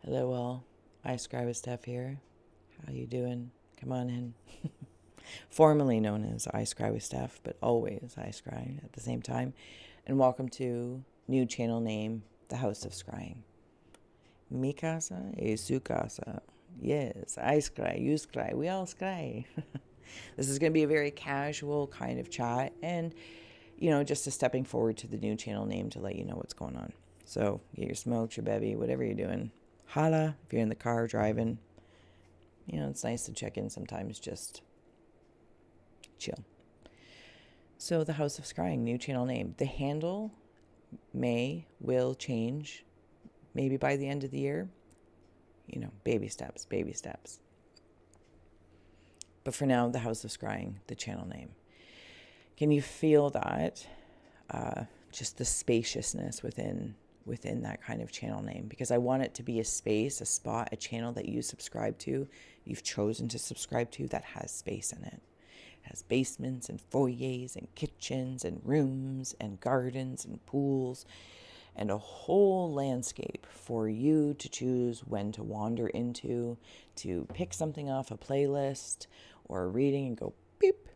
Hello all, iScry with Steph here. How you doing? Come on in. Formerly known as iScry with Steph, but always iScry at the same time. And welcome to new channel name, the House of Scrying. Mi casa es su casa. Yes, I scry, you scry, we all scry. This is going to be a very casual kind of chat and, just a stepping forward to the new channel name to let you know what's going on. So get your smokes, your bevy, whatever you're doing. Holla if you're in the car driving. It's nice to check in sometimes, just chill. So the House of Scrying, new channel name. The handle will change maybe by the end of the year. Baby steps, baby steps. But for now, the House of Scrying, the channel name. Can you feel that? Just the spaciousness within that kind of channel name, because I want it to be a space, a spot, a channel that you subscribe to, you've chosen to subscribe to, that has space in it. It has basements and foyers and kitchens and rooms and gardens and pools and a whole landscape for you to choose when to wander into, to pick something off a playlist or a reading and go beep.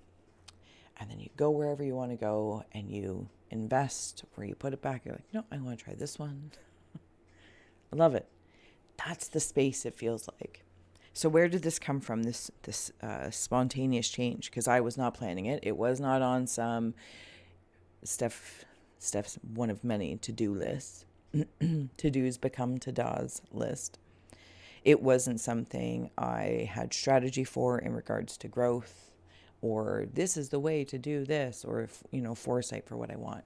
And then you go wherever you want to go and you invest, or you put it back. You're like, no, I want to try this one. I love it. That's the space it feels like. So where did this come from, this spontaneous change? Because I was not planning it. It was not on some Steph's one of many to-do lists. To-dos become to-dos list. It wasn't something I had strategy for in regards to growth, or this is the way to do this, or, foresight for what I want.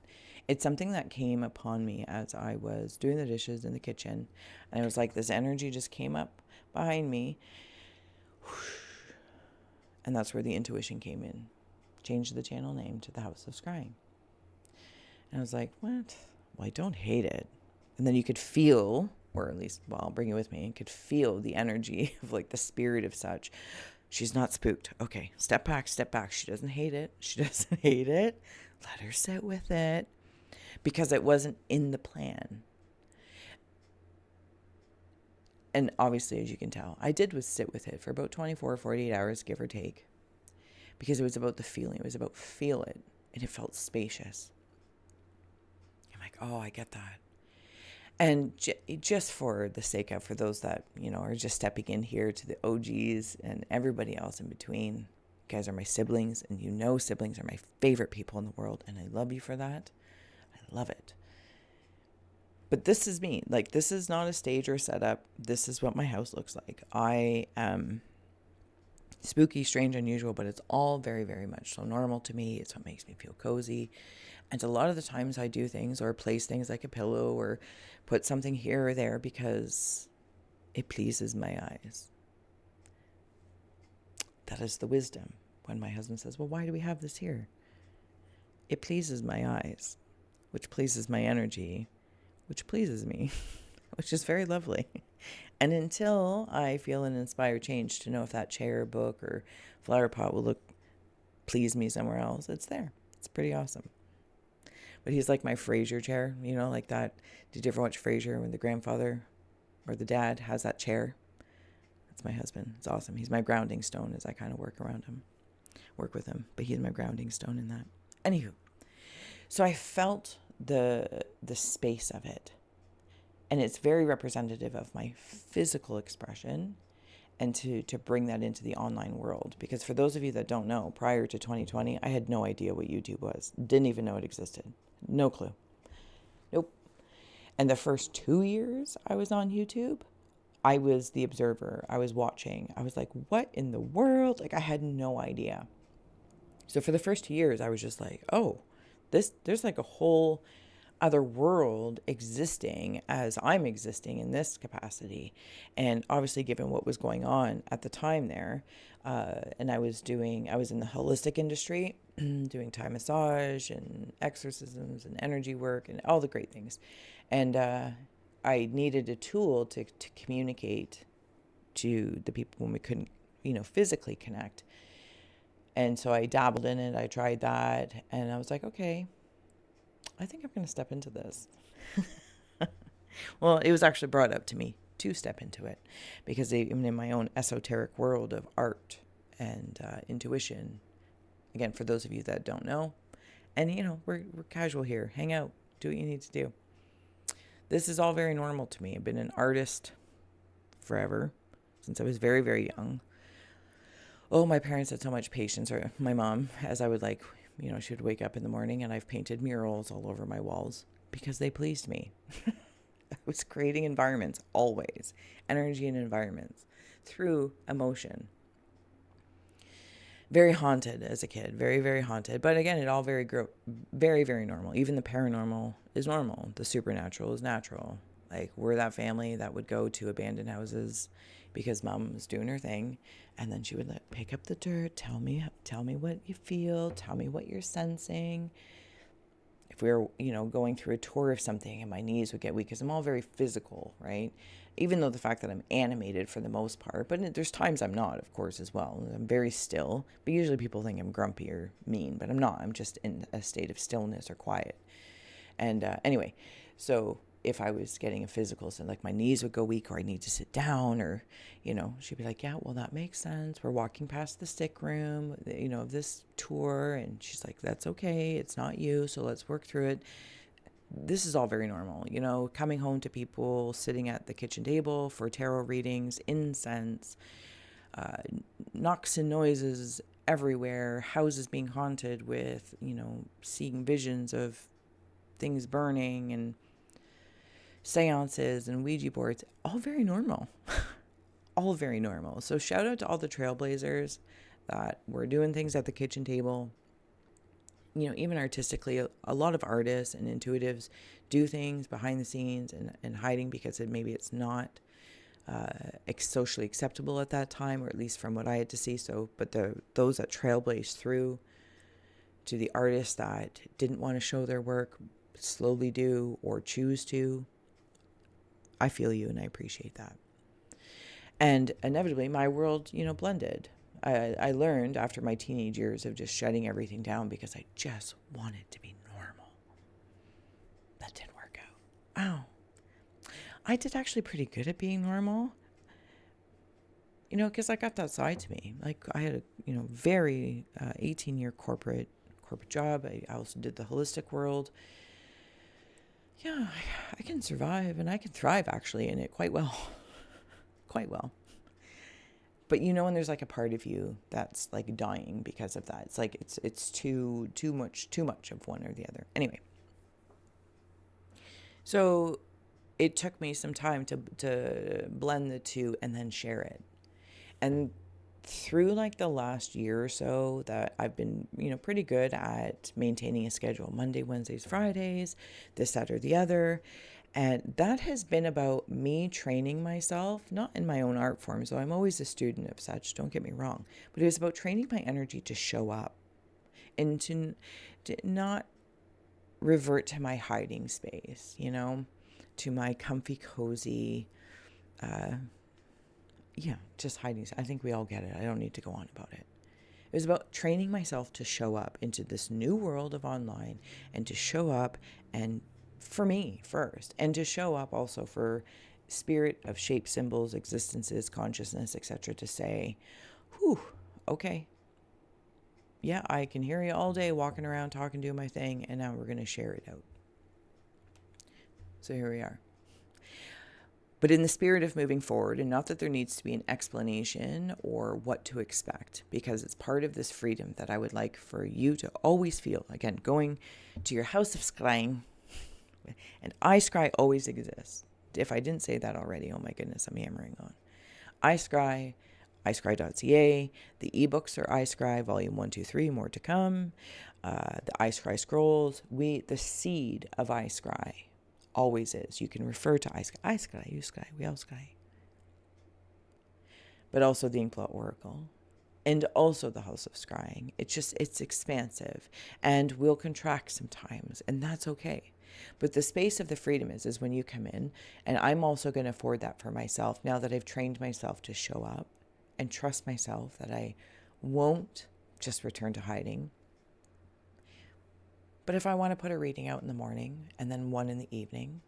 It's something that came upon me as I was doing the dishes in the kitchen. And it was like this energy just came up behind me. And that's where the intuition came in. Changed the channel name to the House of Scrying. And I was like, what? Well, I don't hate it. And then you could feel, or at least, I'll bring it with me, you could feel the energy of like the spirit of such. She's not spooked. Okay, step back, step back. She doesn't hate it. She doesn't hate it. Let her sit with it, because it wasn't in the plan. And obviously, as you can tell, I did sit with it for about 24, 48 hours, give or take, because it was about the feeling. It was about feel it, and it felt spacious. I'm like, oh, I get that. And just for the sake of, for those that, are just stepping in here, to the OGs and everybody else in between, you guys are my siblings, and siblings are my favorite people in the world, and I love you for that. I love it. But this is me. Like, this is not a stage or a setup. This is what my house looks like. I am spooky, strange, unusual, but it's all very, very much so normal to me. It's what makes me feel cozy. And a lot of the times I do things or place things like a pillow or put something here or there because it pleases my eyes. That is the wisdom. When my husband says, well, why do we have this here? It pleases my eyes, which pleases my energy, which pleases me, which is very lovely. And until I feel an inspired change to know if that chair, book, or flower pot will please me somewhere else, it's there. It's pretty awesome. But he's like my Frasier chair, like that. Did you ever watch Frasier when the grandfather or the dad has that chair? That's my husband. It's awesome. He's my grounding stone as I kind of work with him. But he's my grounding stone in that. Anywho, so I felt the space of it. And it's very representative of my physical expression, and to bring that into the online world. Because for those of you that don't know, prior to 2020, I had no idea what YouTube was. Didn't even know it existed. No clue. Nope. And the first 2 years I was on YouTube, I was the observer. I was watching. I was like, what in the world? Like, I had no idea. So for the first 2 years, I was just like, oh, there's like a whole other world existing as I'm existing in this capacity. And obviously, given what was going on at the time there, and I was in the holistic industry, doing Thai massage and exorcisms and energy work and all the great things. And I needed a tool to communicate to the people when we couldn't, physically connect. And so I dabbled in it. I tried that, and I was like, okay, I think I'm going to step into this. Well, it was actually brought up to me to step into it, because even in my own esoteric world of art and intuition, again, for those of you that don't know, and we're casual here, hang out, do what you need to do. This is all very normal to me. I've been an artist forever, since I was very, very young. Oh, my parents had so much patience, or my mom, as I would she would wake up in the morning and I've painted murals all over my walls because they pleased me. I was creating environments, always, energy and environments through emotion. Very haunted as a kid, very, very haunted. But again, it all very, very normal. Even the paranormal is normal. The supernatural is natural. Like, we're that family that would go to abandoned houses because mom was doing her thing. And then she would pick up the dirt, tell me what you feel, tell me what you're sensing. If we were, going through a tour of something and my knees would get weak, because I'm all very physical, right? Even though the fact that I'm animated for the most part, but there's times I'm not, of course, as well. I'm very still, but usually people think I'm grumpy or mean, but I'm not. I'm just in a state of stillness or quiet. And anyway, so if I was getting a physical, so my knees would go weak, or I need to sit down, or, she'd be like, yeah, well, that makes sense. We're walking past the sick room, of this tour. And she's like, that's okay. It's not you. So let's work through it. This is all very normal, coming home to people, sitting at the kitchen table for tarot readings, incense, knocks and noises everywhere, houses being haunted with, seeing visions of things burning, and seances and Ouija boards, all very normal. All very normal. So shout out to all the trailblazers that were doing things at the kitchen table. Even artistically, a lot of artists and intuitives do things behind the scenes and hiding because maybe it's not socially acceptable at that time, or at least from what I had to see. So, but those that trailblazed through, to the artists that didn't want to show their work, slowly do or choose to, I feel you and I appreciate that. And inevitably, my world, blended. I learned after my teenage years of just shutting everything down because I just wanted to be normal. That didn't work out. Ow. I did actually pretty good at being normal. Because I got that side to me. Like, I had a, very 18-year corporate job. I also did the holistic world. Yeah, I can survive and I can thrive actually in it quite well. Quite well. But when there's a part of you that's dying because of that. It's too much of one or the other. Anyway. So it took me some time to blend the two and then share it. And through the last year or so that I've been, pretty good at maintaining a schedule, Monday, Wednesdays, Fridays, this, that, or the other. And that has been about me training myself, not in my own art form. So I'm always a student of such, don't get me wrong. But it was about training my energy to show up and to not revert to my hiding space, to my comfy, cozy, just hiding. I think we all get it. I don't need to go on about it. It was about training myself to show up into this new world of online, and to show up, and for me first, and to show up also for spirit of shape, symbols, existences, consciousness, etc., to say, whew, okay, yeah, I can hear you all day walking around, talking, doing my thing, and now we're going to share it out. So here we are. But in the spirit of moving forward, and not that there needs to be an explanation or what to expect, because it's part of this freedom that I would like for you to always feel. Again, going to your house of scrying, and iScry always exists. If I didn't say that already, oh my goodness, I'm hammering on. iScry, iScry.ca, the ebooks are iScry, volume 1, 2, 3, more to come. The iScry scrolls, the seed of iScry always is. You can refer to iScry, you scry, we all scry. But also the Inkblot Oracle. And also the House of Scrying. It's expansive. And will contract sometimes. And that's okay. But the space of the freedom is when you come in. And I'm also going to afford that for myself now that I've trained myself to show up and trust myself that I won't just return to hiding. But if I want to put a reading out in the morning and then one in the evening,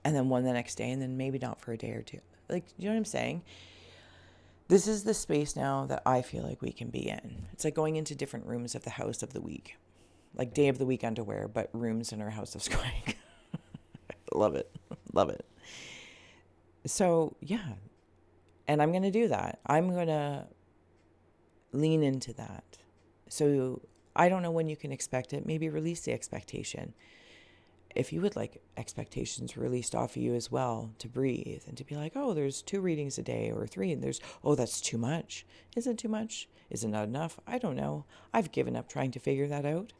and then one the next day, and then maybe not for a day or two. Like, you know what I'm saying? This is the space now that I feel like we can be in. It's like going into different rooms of the house of the week, like day of the week underwear, but rooms in our house of scrying. Love it. Love it. So, yeah. And I'm going to do that. I'm going to lean into that. So I don't know when you can expect it. Maybe release the expectation. If you would like expectations released off of you as well, to breathe and to be like, oh, there's 2 readings a day or 3, and there's, oh, that's too much. Is it too much? Is it not enough? I don't know. I've given up trying to figure that out.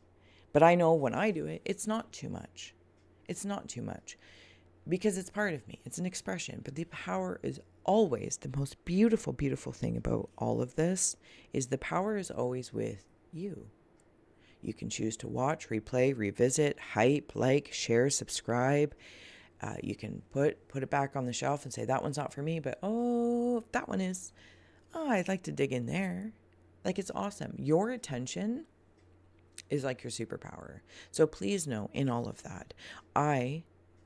But I know when I do it, it's not too much. It's not too much because it's part of me. It's an expression. But the power is always the most beautiful, beautiful thing about all of this is the power is always with you. You can choose to watch, replay, revisit, hype, like, share, subscribe. You can put it back on the shelf and say, that one's not for me, but oh, that one is. Oh, I'd like to dig in there. Like, it's awesome. Your attention is like your superpower. So please know in all of that, I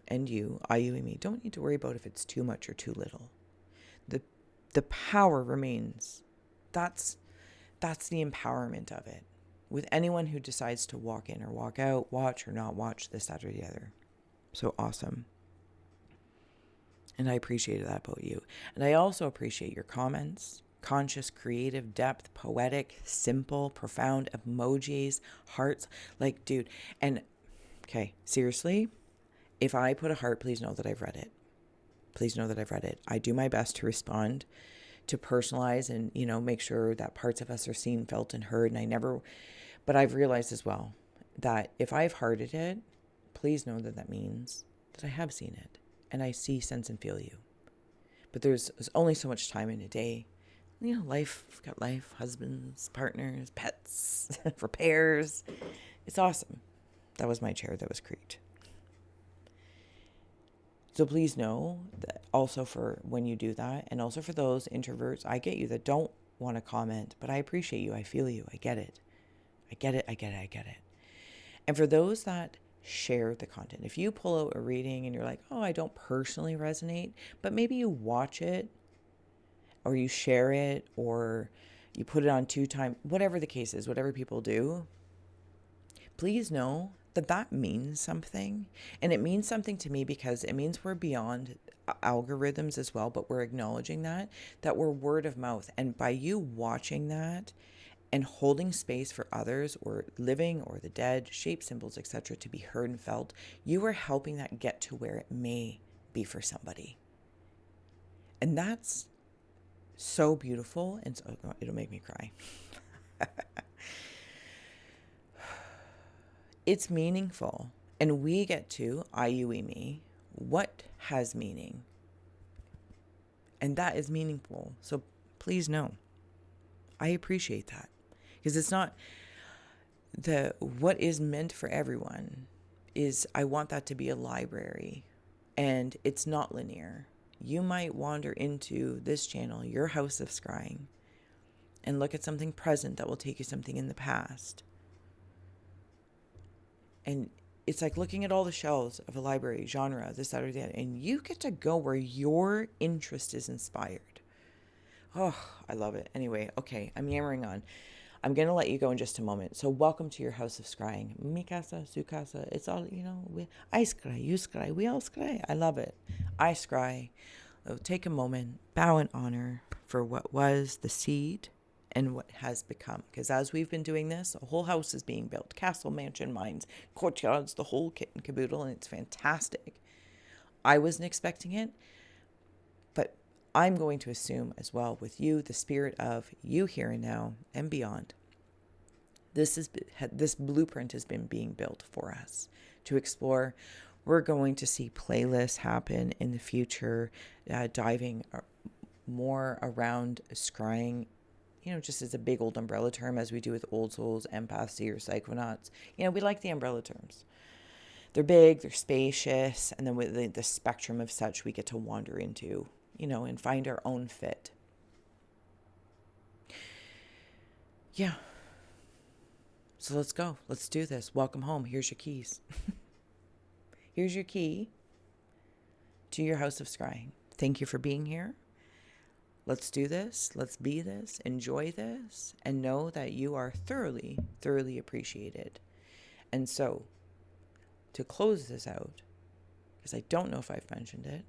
and you, and me, don't need to worry about if it's too much or too little. The power remains. That's the empowerment of it. With anyone who decides to walk in or walk out, watch or not watch, this, that, or the other. So awesome. And I appreciated that about you. And I also appreciate your comments. Conscious, creative, depth, poetic, simple, profound, emojis, hearts. Like, dude. And, okay, seriously, if I put a heart, please know that I've read it. Please know that I've read it. I do my best to respond, to personalize and, make sure that parts of us are seen, felt, and heard. And but I've realized as well that if I've hearted it, please know that that means that I have seen it and I see, sense, and feel you. But there's only so much time in a day. Life, we've got life, husbands, partners, pets, repairs. It's awesome. That was my chair that was creaked. So please know that also for when you do that, and also for those introverts, I get you that don't want to comment, but I appreciate you. I feel you. I get it. I get it. And for those that share the content, if you pull out a reading and you're like, oh, I don't personally resonate, but maybe you watch it or you share it or you put it on 2 times, whatever the case is, whatever people do, please know that means something. And it means something to me because it means we're beyond algorithms as well, but we're acknowledging that we're word of mouth. And by you watching that and holding space for others or living or the dead, shape, symbols, etc., to be heard and felt, you are helping that get to where it may be for somebody. And that's so beautiful. And so, it'll make me cry. It's meaningful. And we get to, me, what has meaning. And that is meaningful. So please know, I appreciate that. Because it's not what is meant for everyone is, I want that to be a library. And it's not linear. You might wander into this channel, your house of scrying, and look at something present that will take you something in the past. And it's like looking at all the shelves of a library, genre, this, that, or that, and you get to go where your interest is inspired. Oh, I love it. Anyway, okay, I'm yammering on. I'm going to let you go in just a moment. So welcome to your house of scrying. Mi casa, su casa. It's all, I scry, you scry, we all scry. I love it. I scry. Take a moment, bow in honor for what was the seed and what has become. Because as we've been doing this, a whole house is being built. Castle, mansion, mines, courtyards, the whole kit and caboodle, and it's fantastic. I wasn't expecting it, but I'm going to assume as well with you, the spirit of you here and now and beyond. This blueprint has been being built for us to explore. We're going to see playlists happen in the future, diving more around scrying, just as a big old umbrella term, as we do with old souls, empaths, seers, psychonauts. We like the umbrella terms. They're big, they're spacious, and then with the spectrum of such we get to wander into, and find our own fit. Yeah. So let's go. Let's do this. Welcome home. Here's your keys. Here's your key to your House of Scrying. Thank you for being here. Let's do this. Let's be this. Enjoy this. And know that you are thoroughly, thoroughly appreciated. And so, to close this out, because I don't know if I've mentioned it,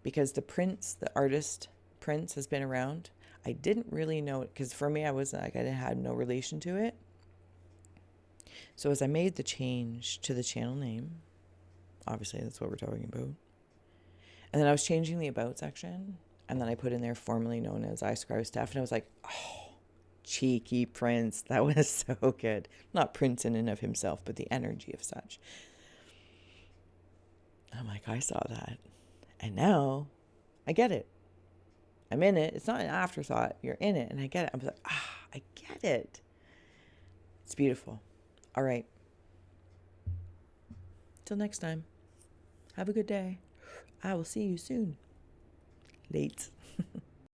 because the artist Prince has been around, I didn't really know it, because for me, I had no relation to it. So as I made the change to the channel name, obviously that's what we're talking about, and then I was changing the about section, and then I put in there formerly known as iScry with Steph, and I was like, oh, cheeky Prince. That was so good. Not Prince in and of himself, but the energy of such. I'm like, I saw that. And now I get it. I'm in it. It's not an afterthought. You're in it. And I get it. I'm like, I get it. It's beautiful. All right. Till next time. Have a good day. I will see you soon. Late.